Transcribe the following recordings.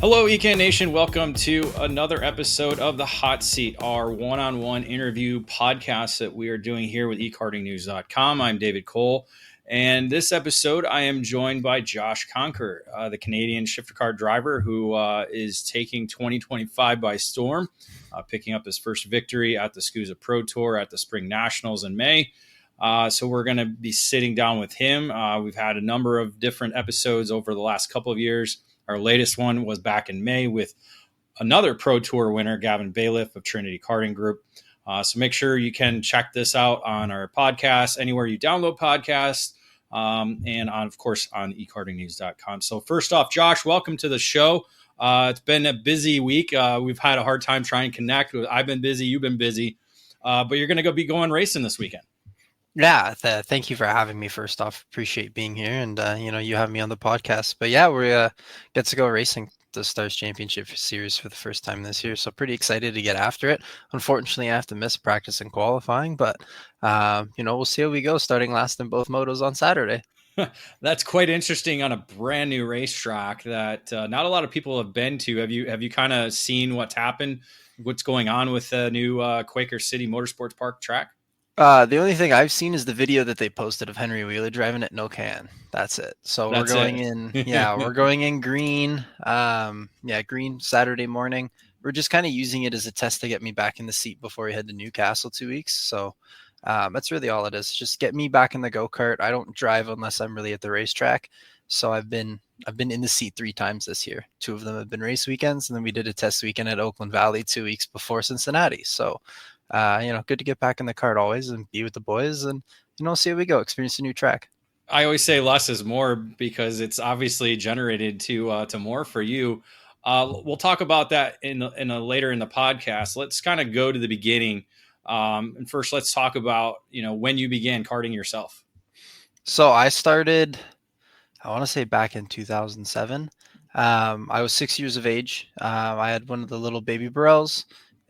Hello, EK Nation. Welcome to another episode of The Hot Seat, our one-on-one interview podcast that we are doing here with ekartingnews.com. I'm David Cole, and this episode I am joined by Josh Conker, the Canadian shifter car driver who is taking 2025 by storm, picking up his first victory at the SKUSA Pro Tour at the SpringNationals in May. So we're going to be sitting down with him. We've had a number of different episodes over the last couple of years. Our latest one was back in May with another Pro Tour winner, Gavin Bailiff of Trinity Karting Group. So make sure you can check this out on our podcast, anywhere you download podcasts, and of course, on ekartingnews.com. So first off, Josh, welcome to the show. It's been a busy week. We've had a hard time trying to connect. I've been busy. You've been busy. But you're going to be going racing this weekend. Yeah, thank you for having me. First off, appreciate being here, and you have me on the podcast. But yeah, we get to go racing the Stars Championship Series for the first time this year, so pretty excited to get after it. Unfortunately, I have to miss practice and qualifying, but we'll see how we go. Starting last in both motos on Saturday. That's quite interesting on a brand new racetrack that not a lot of people have been to. Have you kind of seen what's happened, what's going on with the new Quaker City Motorsports Park track? The only thing I've seen is the video that they posted of Henry Wheeler driving it no can. That's it. So we're going in. Yeah, we're going in green. Green Saturday morning. We're just kind of using it as a test to get me back in the seat before we head to Newcastle 2 weeks. So that's really all it is. Just get me back in the go-kart. I don't drive unless I'm really at the racetrack. So I've been in the seat 3 times this year. 2 of them have been race weekends, and then we did a test weekend at Oakland Valley 2 weeks before Cincinnati. So good to get back in the kart always and be with the boys and, see how we go, experience a new track. I always say less is more because it's obviously generated to more for you. We'll talk about that later in the podcast. Let's kind of go to the beginning. And first, let's talk about, when you began karting yourself. So I started, I want to say back in 2007. I was 6 years of age. I had one of the little baby Burrells.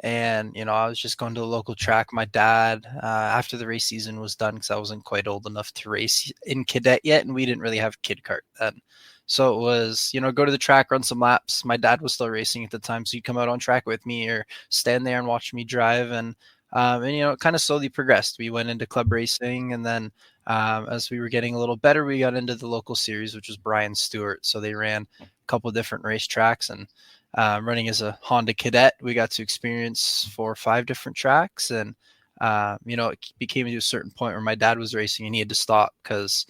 And, I was just going to a local track. My dad, after the race season was done, because I wasn't quite old enough to race in cadet yet, and we didn't really have kid kart then. So it was, go to the track, run some laps. My dad was still racing at the time, so he'd come out on track with me or stand there and watch me drive. And it kind of slowly progressed. We went into club racing, and then as we were getting a little better, we got into the local series, which was Brian Stewart. So they ran a couple of different racetracks, and running as a Honda cadet, we got to experience 4 or 5 different tracks. And, it became to a certain point where my dad was racing and he had to stop because,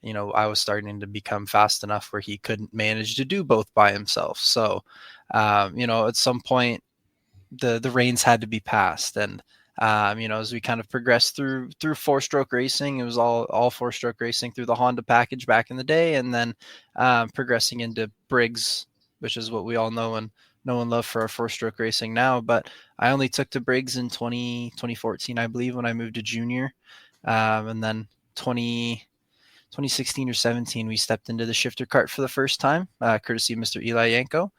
I was starting to become fast enough where he couldn't manage to do both by himself. So, at some point the reins had to be passed. And, as we kind of progressed through 4-stroke racing, it was all 4-stroke racing through the Honda package back in the day. And then progressing into Briggs, which is what we all know and love for our 4-stroke racing now. But I only took to Briggs in 2014, I believe, when I moved to junior. And then 2016 or 17, we stepped into the shifter kart for the first time, courtesy of Mr. Eli Yanko.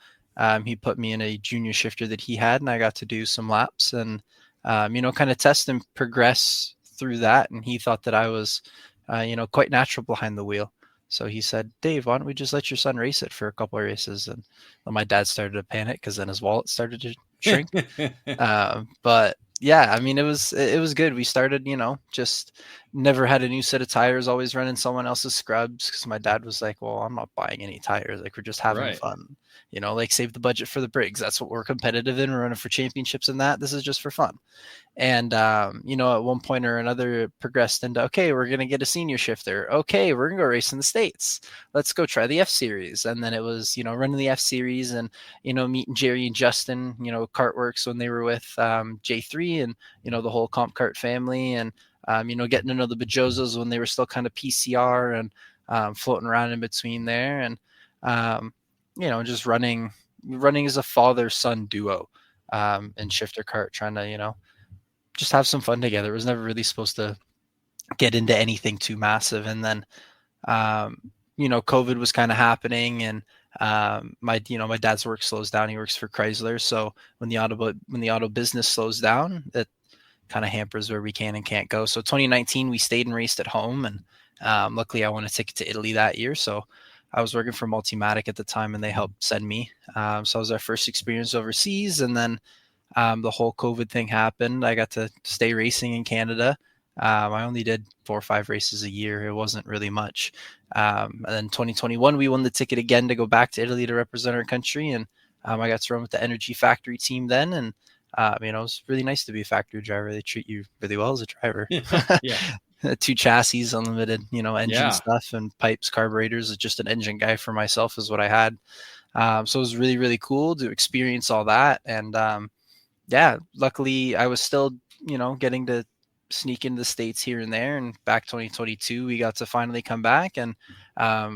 He put me in a junior shifter that he had, and I got to do some laps and, kind of test and progress through that. And he thought that I was, quite natural behind the wheel. So he said, Dave, why don't we just let your son race it for a couple of races? And my dad started to panic because then his wallet started to shrink. But yeah, it was good. We started, just never had a new set of tires, always running someone else's scrubs because my dad was like, well, I'm not buying any tires. Like, we're just having fun, save the budget for the Briggs. That's what we're competitive in. We're running for championships and that. This is just for fun. And, at one point or another, it progressed into, okay, we're going to get a senior shifter. Okay, we're going to go race in the States. Let's go try the F Series. And then it was, running the F Series and, meeting Jerry and Justin, Kartworks when they were with J3 and, the whole Comp Kart family. And, getting to know the Bajozos when they were still kind of PCR and floating around in between there. And, just running as a father-son duo in shifter kart, trying to, just have some fun together. It was never really supposed to get into anything too massive. And then, COVID was kind of happening, and my dad's work slows down. He works for Chrysler. So when the auto business slows down, it kind of hampers where we can and can't go. So 2019, we stayed and raced at home. And luckily I won a ticket to Italy that year. So I was working for Multimatic at the time, and they helped send me. So it was our first experience overseas, and then the whole COVID thing happened. I got to stay racing in Canada. I only did 4 or 5 races a year. It wasn't really much. And then 2021, we won the ticket again to go back to Italy to represent our country. And I got to run with the Energy Factory team then. And, it was really nice to be a factory driver. They treat you really well as a driver. Yeah. 2 chassis, unlimited, engine Yeah. stuff and pipes, carburetors. Just an engine guy for myself is what I had. So it was really, really cool to experience all that. And, yeah, luckily I was still, getting to sneak into the States here and there. And back 2022, we got to finally come back and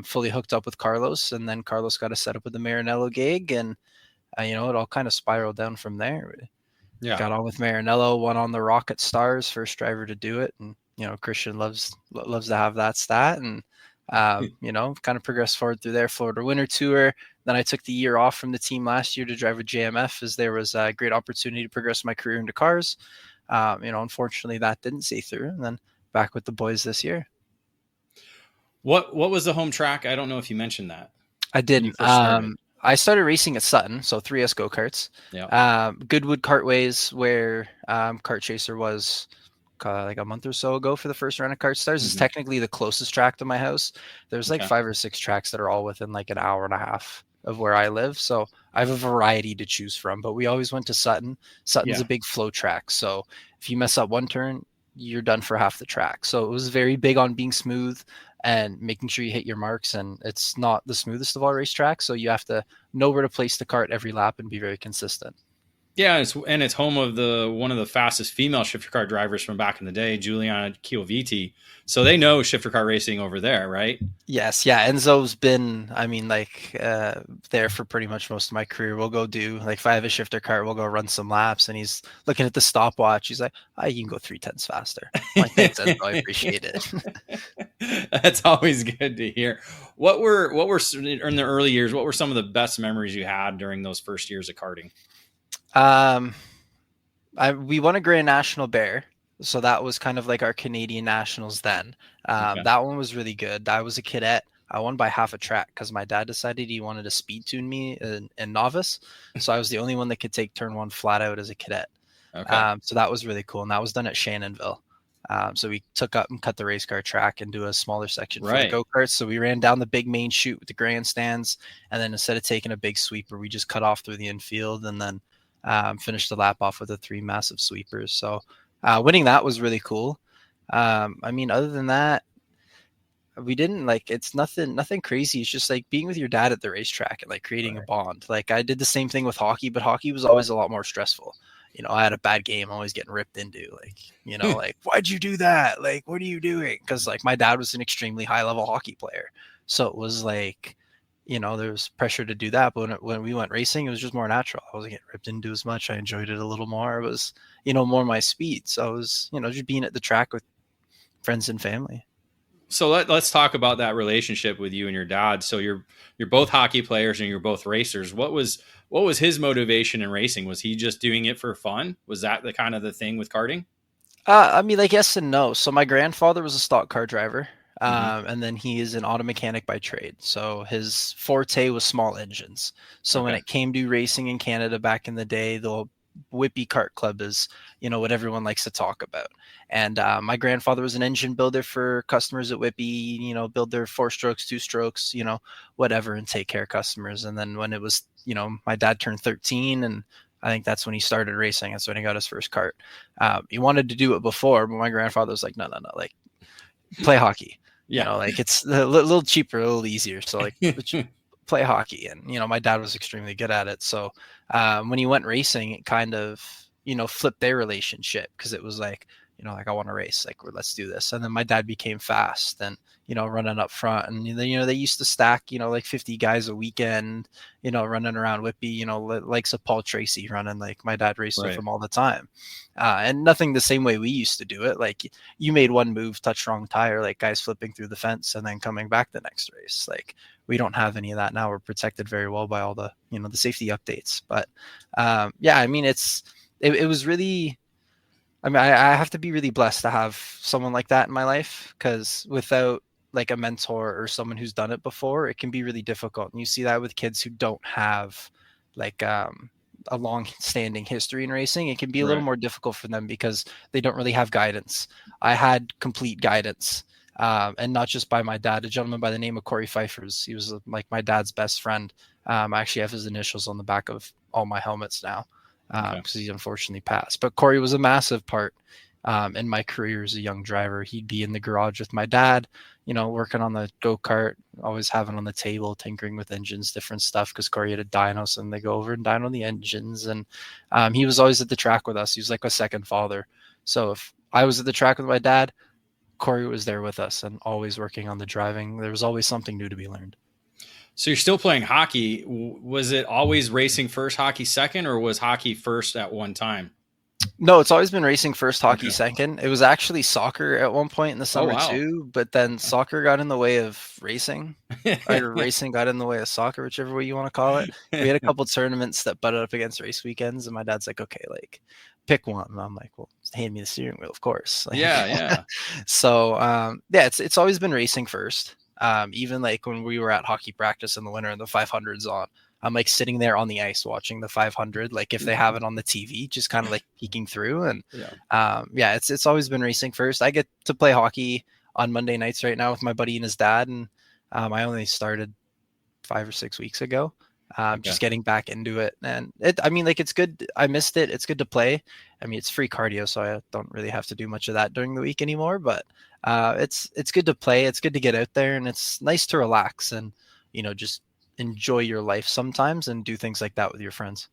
fully hooked up with Carlos. And then Carlos got us set up with the Maranello gig. And, it all kind of spiraled down from there. Yeah. Got on with Maranello, won on the Rocket Stars, first driver to do it. And, Christian loves to have that stat. And, kind of progressed forward through their Florida Winter Tour. Then I took the year off from the team last year to drive with JMF, as there was a great opportunity to progress my career into cars. Unfortunately, that didn't see through. And then back with the boys this year. What was the home track? I don't know if you mentioned that. I didn't. I started racing at Sutton, so 3S go-karts. Yeah. Goodwood Kartways, where Kart Chaser was like a month or so ago for the first round of Kart Stars, is technically the closest track to my house. There's like 5 or 6 tracks that are all within like an hour and a half of where I live. So I have a variety to choose from, but we always went to Sutton. Sutton's a big flow track. So if you mess up one turn, you're done for half the track. So it was very big on being smooth and making sure you hit your marks. And it's not the smoothest of all racetracks. So you have to know where to place the kart every lap and be very consistent. Yeah, it's home of one of the fastest female shifter car drivers from back in the day, Giuliana Chioviti. So they know shifter car racing over there, right? Yes, yeah. Enzo's been, there for pretty much most of my career. We'll go do, like, if I have a shifter cart, we'll go run some laps, and he's looking at the stopwatch. He's like, you can go 3/10 faster. I'm like, thanks, Enzo, I appreciate it. That's always good to hear. What were in the early years? What were some of the best memories you had during those first years of karting? We won a Grand National Bear. So that was kind of like our Canadian Nationals then. That one was really good. I was a cadet. I won by half a track because my dad decided he wanted to speed tune me in novice. So I was the only one that could take turn 1 flat out as a cadet. Okay. So that was really cool. And that was done at Shannonville. So we took up and cut the race car track and do a smaller section for the go-karts. So we ran down the big main chute with the grandstands. And then instead of taking a big sweeper, we just cut off through the infield and then finished the lap off with the 3 massive sweepers. So winning that was really cool. Other than that, we didn't it's nothing crazy. It's just like being with your dad at the racetrack and like creating a bond. Like I did the same thing with hockey, but hockey was always a lot more stressful. I had a bad game, always getting ripped into, like, why'd you do that? Like, what are you doing? Because like my dad was an extremely high level hockey player. So it was like, there was pressure to do that. But when we went racing, it was just more natural. I wasn't getting ripped into as much. I enjoyed it a little more. It was, more my speed. So I was, just being at the track with friends and family. So let's talk about that relationship with you and your dad. So you're both hockey players and you're both racers. What was his motivation in racing? Was he just doing it for fun? Was that the kind of the thing with karting? Yes and no. So my grandfather was a stock car driver. And then he is an auto mechanic by trade. So his forte was small engines. So when it came to racing in Canada back in the day, the Whippy Kart Club is, what everyone likes to talk about. And my grandfather was an engine builder for customers at Whippy, build their 4 strokes, 2 strokes, whatever, and take care of customers. And then when it was, my dad turned 13, and I think that's when he started racing. That's when he got his first kart. He wanted to do it before, but my grandfather was like, no, like play hockey. It's a little cheaper, a little easier. So like play hockey. And, my dad was extremely good at it. So when he went racing, it kind of, flipped their relationship, because it was like, I want to race, like, let's do this. And then my dad became fast and, running up front. And, they used to stack, like 50 guys a weekend, running around Whippy, like Paul Tracy running, like my dad raced with him all the time. And nothing the same way we used to do it. Like you made one move, touch wrong tire, like guys flipping through the fence and then coming back the next race. Like we don't have any of that now. We're protected very well by all the, the safety updates. But it was really, I have to be really blessed to have someone like that in my life, because without like a mentor or someone who's done it before, it can be really difficult. And you see that with kids who don't have like a long standing history in racing. It can be a little Right. more difficult for them because they don't really have guidance. I had complete guidance. And not just by my dad, a gentleman by the name of Corey Pfeiffers. He was like my dad's best friend. I actually have his initials on the back of all my helmets now because he unfortunately passed. But Corey was a massive part in my career as a young driver. He'd be in the garage with my dad, working on the go-kart, always having on the table, tinkering with engines, different stuff, because Corey had a dyno, so they go over and dyno the engines. And he was always at the track with us. He was like a second father. So if I was at the track with my dad, Corey was there with us and always working on the driving. There was always something new to be learned. So you're still playing hockey. Was it always racing first, hockey second, or was hockey first at one time? No, it's always been racing first, hockey second. It was actually soccer at one point in the summer too, but then soccer got in the way of racing, or racing got in the way of soccer, whichever way you want to call it. We had a couple tournaments that butted up against race weekends, and my dad's like, okay, like pick one. And I'm like, well, hand me the steering wheel, of course. Like, yeah. So it's always been racing first. Even like when we were at hockey practice in the winter and the 500's on, I'm like sitting there on the ice watching the 500, like if they have it on the TV, just kind of like peeking through. And it's always been racing first. I get to play hockey on Monday nights right now with my buddy and his dad. And I only started 5 or 6 weeks ago. Just getting back into it. And it's good. I missed it. It's good to play. I mean, it's free cardio, so I don't really have to do much of that during the week anymore, but it's good to play. It's good to get out there, and it's nice to relax and, just enjoy your life sometimes and do things like that with your friends.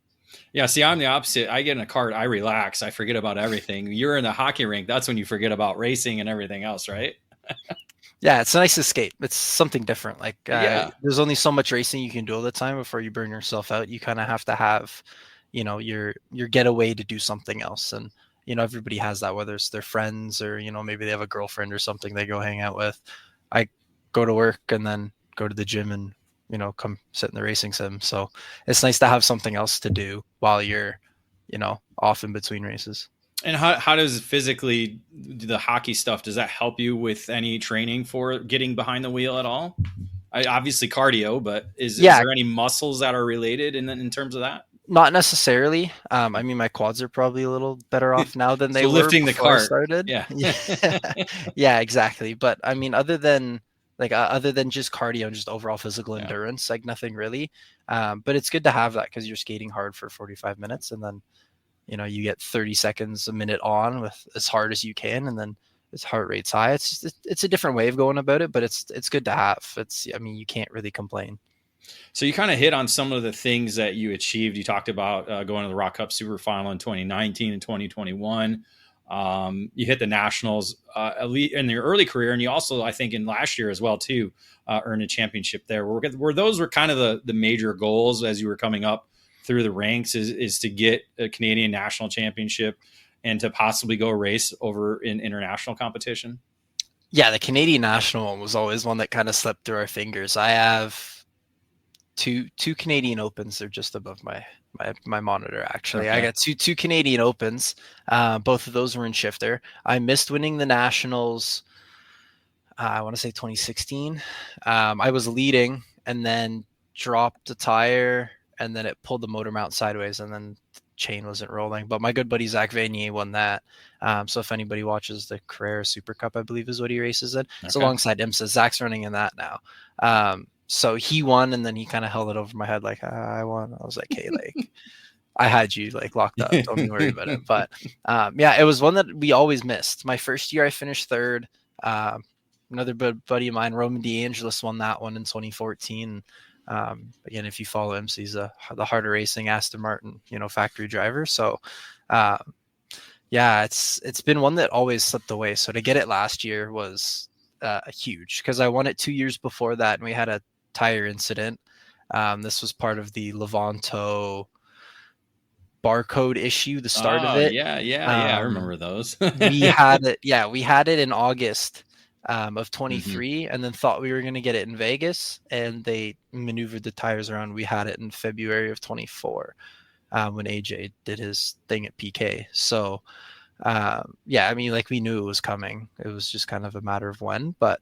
Yeah. See, I'm the opposite. I get in a kart, I relax. I forget about everything. You're in the hockey rink. That's when you forget about racing and everything else, right? Yeah, it's a nice escape. It's something different. Like there's only so much racing you can do all the time before you burn yourself out. You kind of have to have, your getaway to do something else. And, everybody has that, whether it's their friends or, maybe they have a girlfriend or something they go hang out with. I go to work and then go to the gym and, come sit in the racing sim. So it's nice to have something else to do while you're, off in between races. And how does physically the hockey stuff, does that help you with any training for getting behind the wheel at all? Obviously cardio, but is there any muscles that are related in terms of that? Not necessarily. My quads are probably a little better off now than they were lifting the cart. I started. Yeah. Yeah, exactly. But other than just cardio and just overall physical endurance, like nothing really. But it's good to have that because you're skating hard for 45 minutes and then, you get 30 seconds a minute on with as hard as you can, and then its heart rate's high. It's a different way of going about it, but it's good to have. You can't really complain. So you kind of hit on some of the things that you achieved. You talked about going to the Rock Cup Super Final in 2019 and 2021. You hit the Nationals in your early career, and you also, I think, in last year as well too, earned a championship there. Were those were kind of the major goals as you were coming up through the ranks, is to get a Canadian national championship and to possibly go race over in international competition? Yeah, the Canadian national one was always one that kind of slipped through our fingers. I have two Canadian Opens. They're just above my monitor, actually. Okay. I got two Canadian Opens. Both of those were in shifter. I missed winning the nationals. I want to say 2016. I was leading and then dropped a tire, and then it pulled the motor mount sideways, and then the chain wasn't rolling. But my good buddy Zach Vanier won that. So if anybody watches the Carrera Super Cup, I believe is what he races in. Okay. It's alongside IMSA. Zach's running in that now. So he won, and then he kind of held it over my head like, I won. I was like, hey, like, I had you like locked up. Don't worry about it. But it was one that we always missed. My first year, I finished third. Another buddy of mine, Roman DeAngelis, won that one in 2014. Again, if you follow him, so he's the harder racing Aston Martin, factory driver. So, it's been one that always slipped away. So to get it last year was huge because I won it 2 years before that, and we had a tire incident. This was part of the Levanto barcode issue, the start of it. I remember those. we had it in August of 23, and then thought we were going to get it in Vegas, and they maneuvered the tires around. We had it in February of 24 when AJ did his thing at PK. So we knew it was coming. It was just kind of a matter of when, but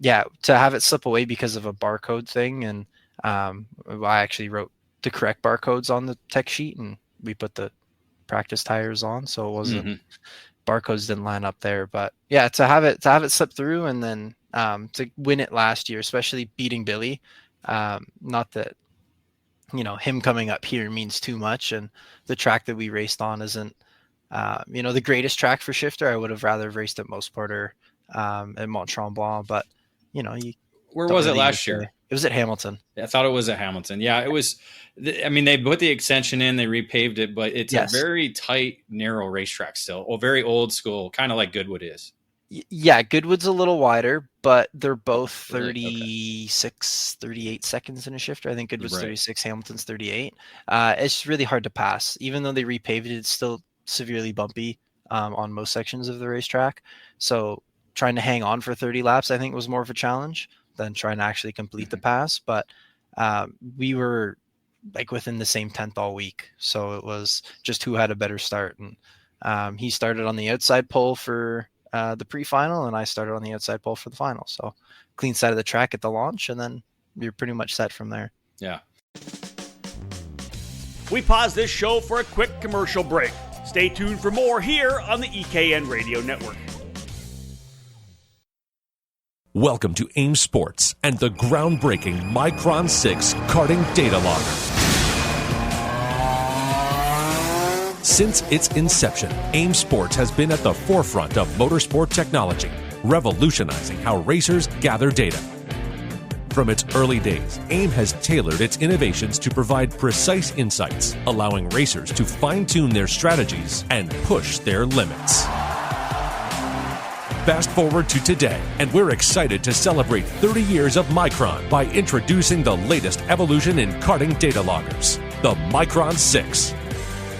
yeah, to have it slip away because of a barcode thing. And I actually wrote the correct barcodes on the tech sheet, and we put the practice tires on. So it wasn't, barcodes didn't line up there. But yeah, to have it slip through, and then to win it last year, especially beating Billy, not that, him coming up here means too much, and the track that we raced on isn't, the greatest track for shifter. I would have rather raced at Mosport or at Mont Tremblant, but where was it last year? It was at Hamilton. I thought it was at Hamilton. Yeah, it was. I mean, they put the extension in, they repaved it, but it's a very tight, narrow racetrack still. Well, very old school, kind of like Goodwood is. Yeah, Goodwood's a little wider, but they're both 36, 38 seconds in a shifter. I think Goodwood's 36, Hamilton's 38. It's really hard to pass. Even though they repaved it, it's still severely bumpy on most sections of the racetrack. So trying to hang on for 30 laps, I think, was more of a challenge than trying to actually complete the pass. But we were like within the same 10th all week. So it was just who had a better start. And he started on the outside pole for the pre-final, and I started on the outside pole for the final. So clean side of the track at the launch, and then you're pretty much set from there. Yeah. We pause this show for a quick commercial break. Stay tuned for more here on the EKN Radio Network. Welcome to AIM Sports and the groundbreaking Micron 6 karting data logger. Since its inception, AIM Sports has been at the forefront of motorsport technology, revolutionizing how racers gather data. From its early days, AIM has tailored its innovations to provide precise insights, allowing racers to fine-tune their strategies and push their limits. Fast forward to today, and we're excited to celebrate 30 years of Micron by introducing the latest evolution in karting data loggers, the Micron 6.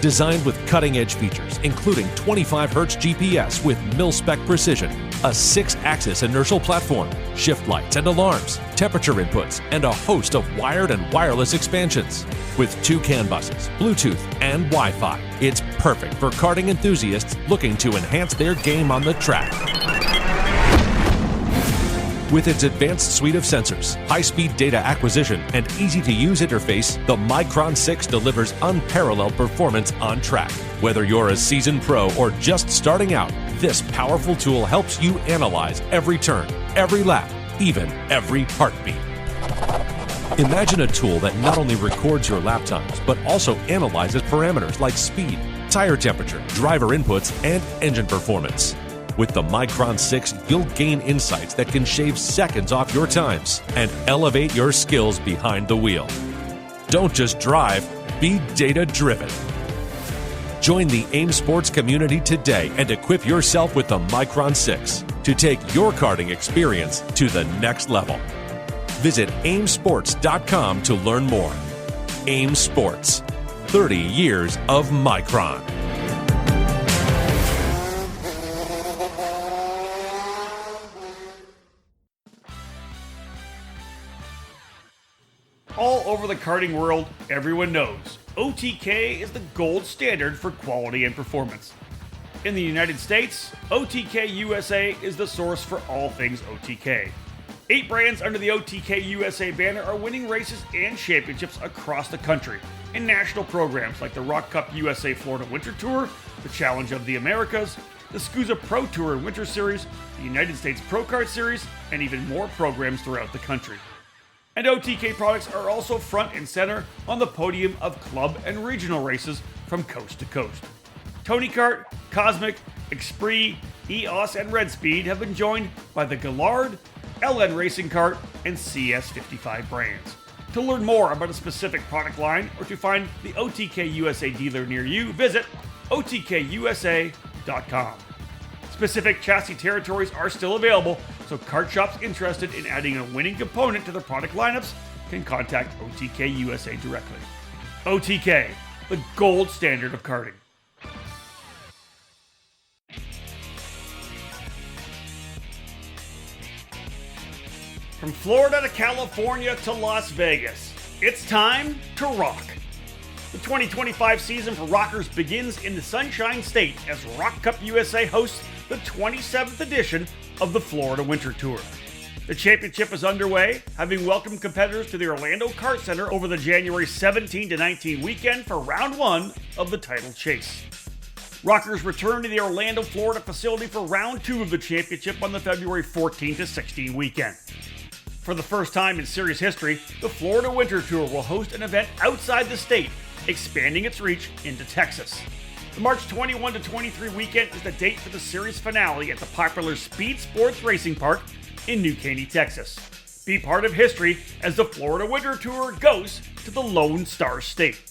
Designed with cutting-edge features, including 25Hz GPS with mil-spec precision, a 6-axis inertial platform, shift lights and alarms, temperature inputs, and a host of wired and wireless expansions. With 2 CAN buses, Bluetooth, and Wi-Fi, it's perfect for karting enthusiasts looking to enhance their game on the track. With its advanced suite of sensors, high-speed data acquisition, and easy-to-use interface, the Micron 6 delivers unparalleled performance on track. Whether you're a seasoned pro or just starting out, this powerful tool helps you analyze every turn, every lap, even every heartbeat. Imagine a tool that not only records your lap times, but also analyzes parameters like speed, tire temperature, driver inputs, and engine performance. With the Micron 6, you'll gain insights that can shave seconds off your times and elevate your skills behind the wheel. Don't just drive, be data-driven. Join the AIM Sports community today and equip yourself with the Micron 6 to take your karting experience to the next level. Visit aimsports.com to learn more. AIM Sports, 30 years of Micron. All over the karting world, everyone knows OTK is the gold standard for quality and performance. In the United States, OTK USA is the source for all things OTK. 8 brands under the OTK USA banner are winning races and championships across the country in national programs like the Rock Cup USA Florida Winter Tour, the Challenge of the Americas, the SKUSA Pro Tour and Winter Series, the United States Pro Kart Series, and even more programs throughout the country. And OTK products are also front and center on the podium of club and regional races from coast to coast. Tony Kart, Cosmic, Esprit, EOS, and Red Speed have been joined by the Gallard, LN Racing Kart, and CS55 brands. To learn more about a specific product line or to find the OTK USA dealer near you, visit otkusa.com. Specific chassis territories are still available, so kart shops interested in adding a winning component to their product lineups can contact OTK USA directly. OTK, the gold standard of karting. From Florida to California to Las Vegas, it's time to rock. The 2025 season for rockers begins in the Sunshine State as Rock Cup USA hosts the 27th edition of the Florida Winter Tour. The championship is underway, having welcomed competitors to the Orlando Kart Center over the January 17 to 19 weekend for round 1 of the title chase. Rockers return to the Orlando, Florida facility for round 2 of the championship on the February 14 to 16 weekend. For the first time in series history, the Florida Winter Tour will host an event outside the state, expanding its reach into Texas. The March 21 to 23 weekend is the date for the series finale at the popular Speed Sports Racing Park in New Caney, Texas. Be part of history as the Florida Winter Tour goes to the Lone Star State.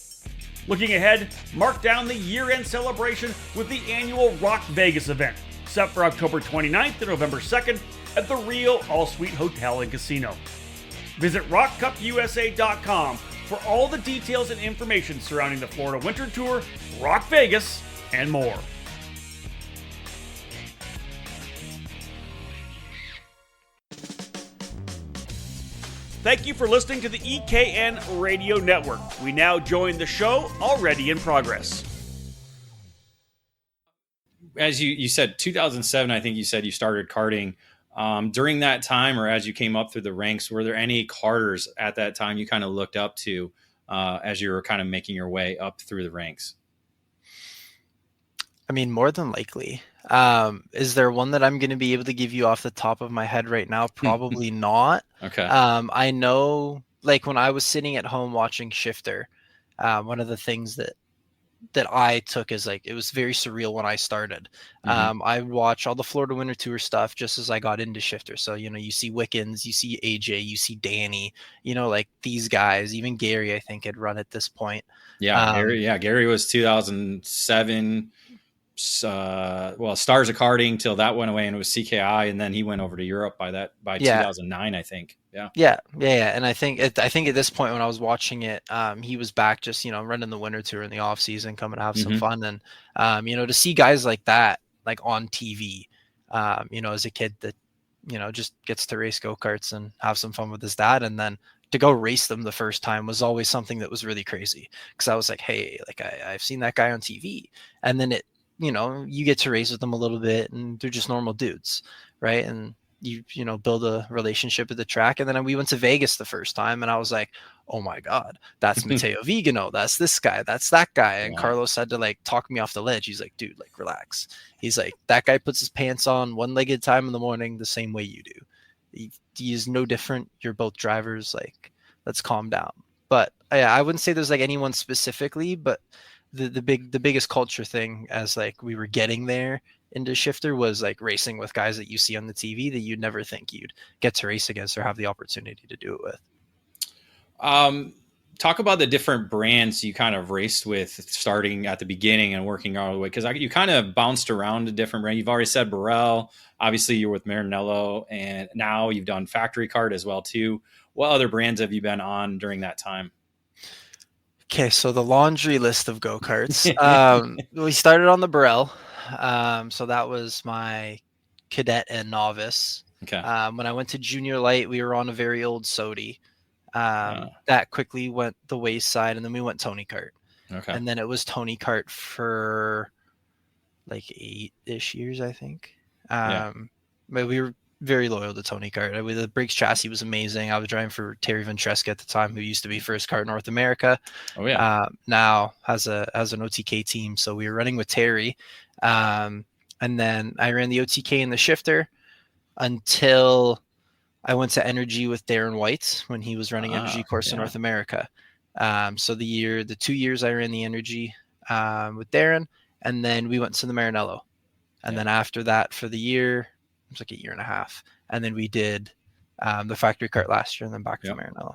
Looking ahead, mark down the year-end celebration with the annual Rock Vegas event, set for October 29th to November 2nd at the Rio All-Suite Hotel and Casino. Visit rockcupusa.com for all the details and information surrounding the Florida Winter Tour, Rock Vegas, and more. Thank you for listening to the EKN Radio Network. We now join the show already in progress. As you said, 2007, I think you said you started karting. During that time, or as you came up through the ranks, were there any karters at that time you kind of looked up to as you were kind of making your way up through the ranks? I mean, more than likely. Is there one that I'm going to be able to give you off the top of my head right now? Probably not. Okay. I know, like when I was sitting at home watching Shifter, one of the things that I took is like, it was very surreal when I started. I watch all the Florida Winter Tour stuff just as I got into Shifter. So, you know, you see Wickens, you see AJ, you see Danny, you know, like these guys, even Gary, I think had run at this point. Yeah. Gary was 2007. Stars of Karting till that went away and it was CKI, and then he went over to Europe by 2009, I think. Yeah. And I think at this point when I was watching it, he was back just, you know, running the Winter Tour in the off season, coming to have some fun. And you know, to see guys like that, like on TV, you know, as a kid that, you know, just gets to race go-karts and have some fun with his dad, and then to go race them the first time was always something that was really crazy, because I was like, hey, like I've seen that guy on TV, and then it, you know, you get to race with them a little bit and they're just normal dudes, right? And you know, build a relationship at the track. And then we went to Vegas the first time and I was like, oh my God, that's Matteo Vigano. That's this guy. That's that guy. And Carlos had to like talk me off the ledge. He's like, dude, like relax. He's like, that guy puts his pants on one-legged time in the morning the same way you do. He is no different. You're both drivers. Like, let's calm down. But yeah, I wouldn't say there's like anyone specifically, but the biggest culture thing as like we were getting there into Shifter was like racing with guys that you see on the TV that you'd never think you'd get to race against or have the opportunity to do it with. Talk about the different brands you kind of raced with starting at the beginning and working all the way, because you kind of bounced around to different brands. You've already said Burrell, obviously you're with Maranello, and now you've done Factory Kart as well too. What other brands have you been on during that time? Okay, so the laundry list of go-karts. We started on the Burrell. So that was my cadet and novice. Okay. When I went to junior light, we were on a very old Sodi. That quickly went the wayside, and then we went Tony Kart. Okay. And then it was Tony Kart for like 8-ish years, I think. But we were very loyal to Tony Kart. The brakes chassis was amazing. I was driving for Terry Ventresca at the time, who used to be First Kart North America. Oh yeah. Now has an OTK team. So we were running with Terry. And then I ran the OTK in the Shifter until I went to Energy with Darren White when he was running Energy Course in North America. So the 2 years I ran the Energy with Darren, and then we went to the Maranello. And then after that, for the year, it was like a year and a half. And then we did the Factory Kart last year, and then back to Maranello.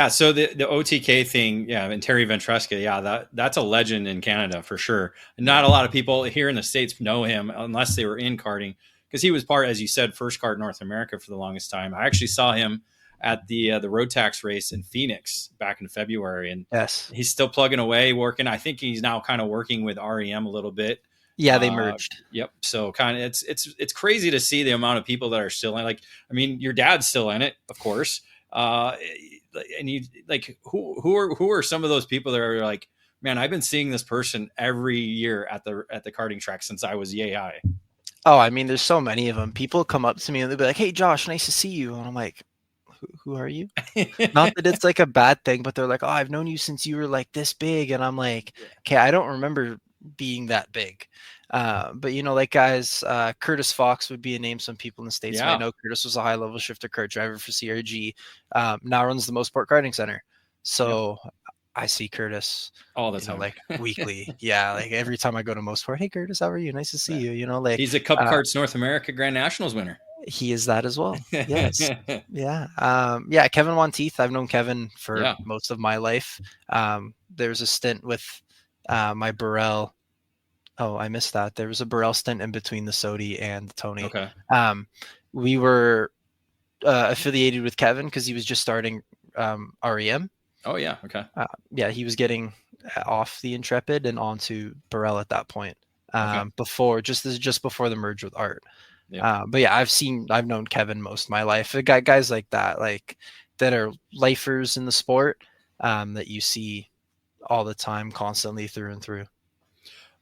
So the OTK thing, and Terry Ventresca, that's a legend in Canada for sure. Not a lot of people here in the States know him unless they were in karting, because he was part, as you said, First Kart North America for the longest time. I actually saw him at the Road Tax race in Phoenix back in February, and he's still plugging away, working. I think he's now kind of working with REM a little bit. Yeah, they merged. Yep. So kind of it's crazy to see the amount of people that are still in. Like, I mean, your dad's still in it, of course. And you like who are some of those people that are like, man, I've been seeing this person every year at the karting track since I was yay high. Oh, I mean, there's so many of them. People come up to me and they'll be like, "Hey, Josh, nice to see you." And I'm like, who are you? Not that it's like a bad thing, but they're like, "Oh, I've known you since you were like this big." And I'm like, okay, I don't remember being that big. But like guys, Curtis Fox would be a name some people in the States might Yeah. know. Curtis was a high level shifter kart driver for CRG. Now runs the Mosport Karting Center. So I see Curtis all the time, like weekly. Yeah. Like every time I go to Mosport, "Hey Curtis, how are you? Nice to see you." Like he's a Cup Karts North America Grand Nationals winner. He is that as well. Yes. Yeah. Kevin Monteith. I've known Kevin for most of my life. There's a stint with my Burrell. Oh, I missed that. There was a Burrell stint in between the Sodi and the Tony. Okay. We were affiliated with Kevin because he was just starting REM. Oh yeah. Okay. He was getting off the Intrepid and onto Burrell at that point. Before just before the merge with Art. But yeah, I've known Kevin most of my life. Guys like that, like that are lifers in the sport, that you see all the time, constantly through and through.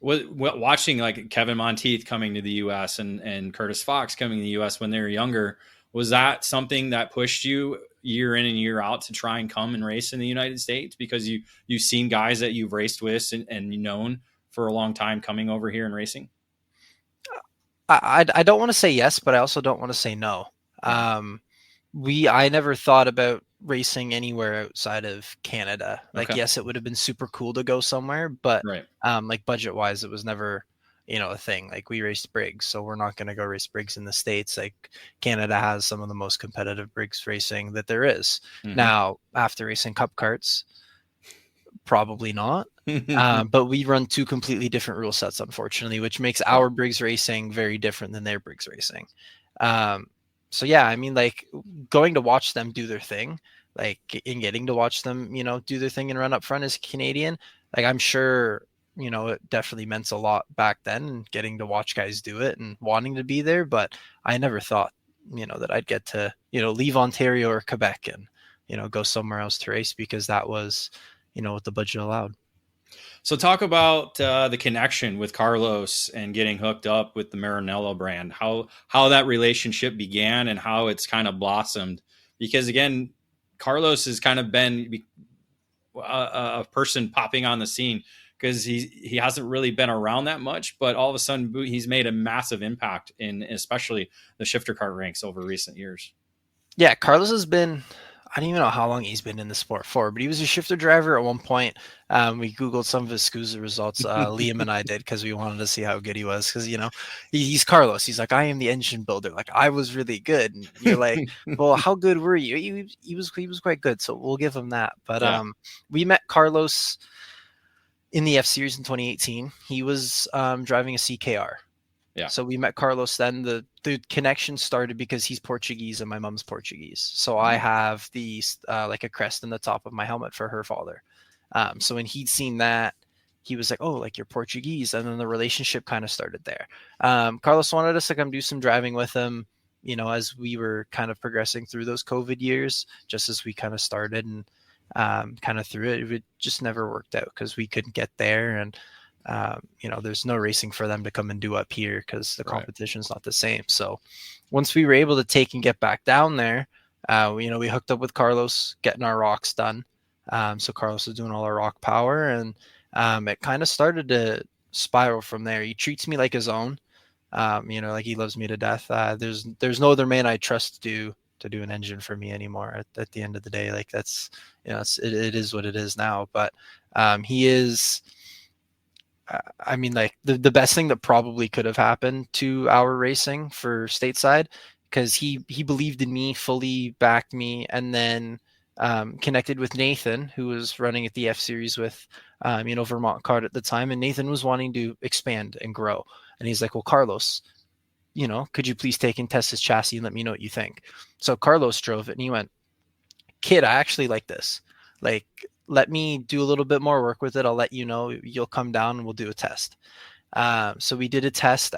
Watching like Kevin Monteith coming to the U.S. and Curtis Fox coming to the U.S. when they were younger, was that something that pushed you year in and year out to try and come and race in the United States because you've seen guys that you've raced with and known for a long time coming over here and racing? I don't want to say yes, but I also don't want to say no. I never thought about racing anywhere outside of Canada. Like, yes, it would have been super cool to go somewhere, but like budget wise, it was never, a thing. Like we raced Briggs, so we're not going to go race Briggs in the States. Like Canada has some of the most competitive Briggs racing that there is. Now, after racing Cup karts, probably not. But we run two completely different rule sets, unfortunately, which makes our Briggs racing very different than their Briggs racing. So yeah, I mean, like going to watch them do their thing, like in getting to watch them, do their thing and run up front as Canadian, like I'm sure, it definitely meant a lot back then, getting to watch guys do it and wanting to be there. But I never thought, that I'd get to, leave Ontario or Quebec and, go somewhere else to race because that was, what the budget allowed. So talk about the connection with Carblos and getting hooked up with the Maranello brand, how that relationship began and how it's kind of blossomed. Because again, Carblos has kind of been a person popping on the scene because he hasn't really been around that much, but all of a sudden he's made a massive impact in especially the shifter kart ranks over recent years. Yeah, Carblos has been, I don't even know how long he's been in the sport for, but he was a shifter driver at one point. We Googled some of his SKUSA results. Liam and I did because we wanted to see how good he was. Because, he's Carblos. He's like, I am the engine builder. Like, I was really good. And you're like, well, how good were you? He was quite good. So we'll give him that. But we met Carblos in the F Series in 2018. He was driving a CKR. Yeah. So we met Carblos then. The connection started because he's Portuguese and my mom's Portuguese. So I have the like a crest in the top of my helmet for her father. So when he'd seen that, he was like, "Oh, like you're Portuguese," and then the relationship kind of started there. Carblos wanted us to come do some driving with him, as we were kind of progressing through those COVID years, just as we kind of started and kind of through it. It just never worked out because we couldn't get there and. There's no racing for them to come and do up here because the competition's not the same. So once we were able to take and get back down there, we hooked up with Carblos, getting our rocks done. So Carblos was doing all our rock power and it kind of started to spiral from there. He treats me like his own, like he loves me to death. There's no other man I trust to do an engine for me anymore at the end of the day. Like that's, it is what it is now, but he is, I mean, like the best thing that probably could have happened to our racing for stateside, because he believed in me, fully backed me, and then connected with Nathan, who was running at the F Series with, Vermont Kart at the time. And Nathan was wanting to expand and grow. And he's like, well, Carblos, could you please take and test his chassis and let me know what you think? So Carblos drove it and he went, kid, I actually like this. Like, let me do a little bit more work with it. I'll let you know. You'll come down and we'll do a test. So we did a test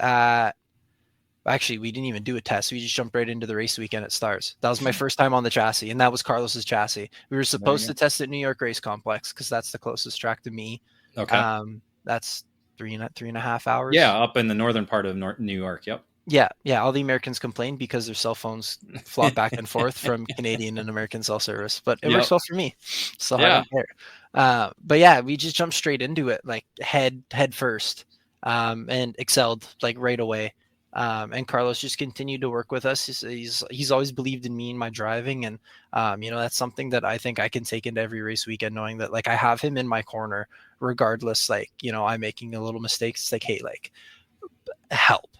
actually, we didn't even do a test. We just jumped right into the race weekend at Stars. That was my first time on the chassis, and that was Carlos's chassis. We were supposed to test at New York Race Complex because that's the closest track to me. Okay. That's three and a half hours. Yeah, up in the northern part of New York. Yep. Yeah, all the Americans complain because their cell phones flop back and forth from Canadian and American cell service, but it works Yep. well for me, so I Yeah. don't care. But yeah, we just jumped straight into it, like head first, and excelled like right away. And Carlos just continued to work with us. He's always believed in me and my driving, and that's something that I think I can take into every race weekend, knowing that like I have him in my corner, regardless. Like I'm making a little mistake. It's like, hey, like help.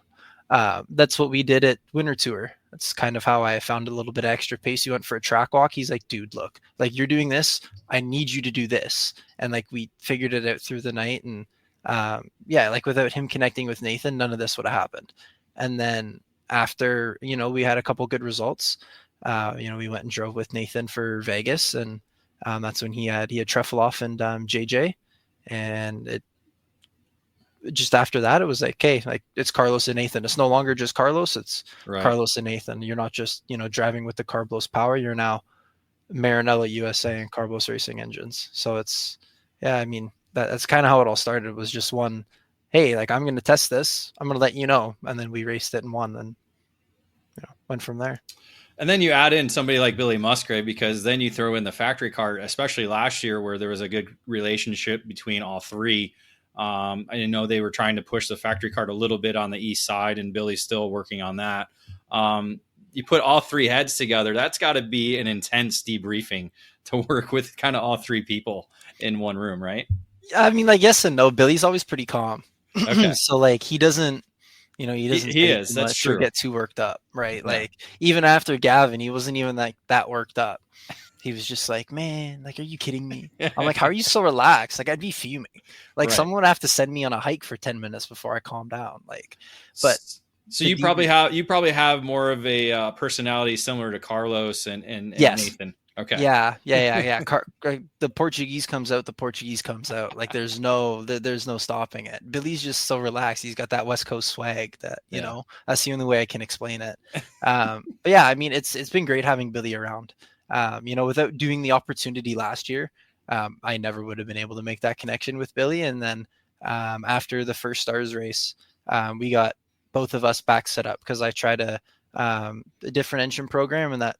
That's what we did at Winter Tour. That's kind of how I found a little bit of extra pace. We went for a track walk. He's like, dude, look, like you're doing this. I need you to do this. And like we figured it out through the night. And like without him connecting with Nathan, none of this would have happened. And then after, we had a couple good results. We went and drove with Nathan for Vegas. And that's when he had Trefloff and JJ. And it just after that, it was like, okay, like it's Carlos and Nathan. It's no longer just Carlos. It's Right. Carlos and Nathan. You're not just, driving with the Carblos power. You're now Maranello USA and Carblos Racing Engines. So it's, yeah, I mean, that's kind of how it all started. It was just one, hey, like I'm going to test this. I'm going to let you know. And then we raced it and won and, went from there. And then you add in somebody like Billy Musgrave, because then you throw in the factory car, especially last year where there was a good relationship between all three. I know they were trying to push the factory cart a little bit on the east side, and Billy's still working on that. You put all three heads together, that's got to be an intense debriefing to work with kind of all three people in one room, right? I mean, like, yes and no. Billy's always pretty calm. Okay. So like he doesn't, he doesn't he is. That's true. Or get too worked up, right? Yeah. Like even after Gavin, he wasn't even like that worked up. He was just like, man, like, are you kidding me? I'm like, how are you so relaxed? Like, I'd be fuming. Like, Right. someone would have to send me on a hike for 10 minutes before I calm down. Like, but so you probably have more of a personality similar to Carlos and yes. Nathan. Okay. Yeah. The Portuguese comes out. Like, there's no stopping it. Billy's just so relaxed. He's got that West Coast swag that that's the only way I can explain it. But yeah, I mean, it's been great having Billy around. Without doing the opportunity last year, I never would have been able to make that connection with Billy. And then after the first Stars race, we got both of us back set up because I tried a different engine program and that